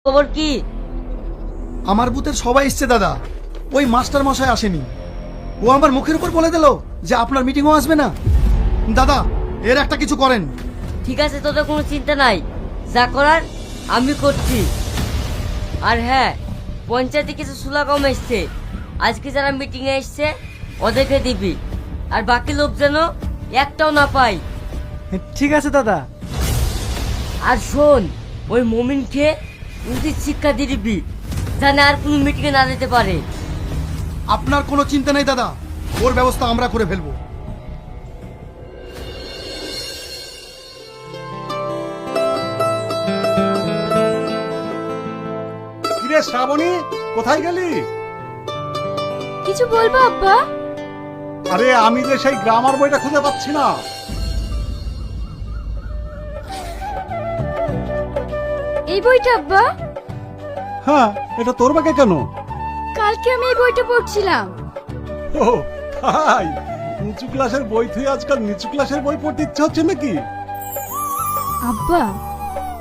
খবর কি? আমার বুথের সবাই এসছে দাদা, ওই মাস্টার মশাই আসেনি। ও আমার মুখের উপর বলে দিল যে আপনার মিটিংও আসবে না। দাদা, এর একটা কিছু করেন। ঠিক আছে, তোদের কোনো চিন্তা নাই, যা করার আমি করছি। আর হ্যাঁ, পঞ্চায়েতে কিছু সুলা কম এসছে, আজকে যারা মিটিংয়ে এসছে ওদেরকে দিবি, আর বাকি লোক যেন একটাও না পায়। ঠিক আছে দাদা। আর শোন, ওই মমিনকে উচিত শিক্ষা দিয়ে দিবি, জানে আর কোনো মিটিংয়ে না যেতে পারে। আপনার কোনো চিন্তা নেই দাদা, ওর ব্যবস্থা আমরা করে ফেলবো। কিরে শ্রাবণী, কোথায় গেলি? কিছু বলবো আব্বা? আরে আমি যে সেই গ্রামার বইটা খুঁজে পাচ্ছি না। এই বইটা আব্বা? হ্যাঁ, এটা তোর ব্যাগে কেন? কালকে আমি এই বইটা পড়ছিলাম। ও তাই, উঁচু ক্লাসের বই থেকে আজকাল নিচু ক্লাসের বই পড়তে ইচ্ছা হচ্ছে নাকি? আব্বা,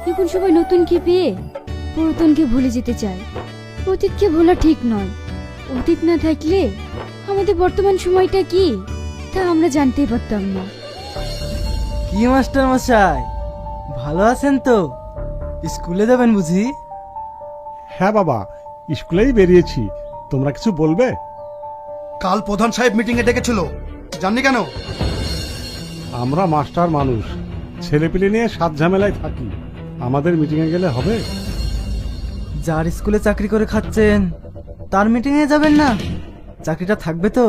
এখন সবাই নতুনকে পেয়ে পুরাতনকে ভুলে যেতে চায়। অতীতকে ভোলা ঠিক নয়। অতীত না থাকলে আমাদের বর্তমান সময়টা কি তা আমরা জানতেই পারতাম না। কি মাস্টার মশাই, ভালো আছেন তো? স্কুলে যাবেন বুঝি? হ্যাঁ বাবা, স্কুলেই বেরিয়েছি। তোমরা কিছু বলবে? কাল প্রধান সাহেব মিটিং এ ডেকেছিল, জাননি কেন? আমরা মাস্টার মানুষ, ছেলেপিলে নিয়ে সাত ঝামেলায় থাকি, আমাদের মিটিংয়ে গেলে হবে? যার স্কুলে চাকরি করে খাচ্ছেন তার মিটিংয়ে যাবেন না? চাকরিটা থাকবে তো?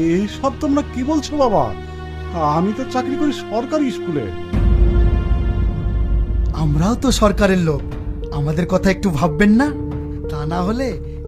এই সব তোমরা কি বলছো বাবা? আমি তো চাকরি করি সরকারি স্কুলে। আমরাও তো সরকারের লোক, আমাদের কথা একটু ভাববেন না? তা না হলে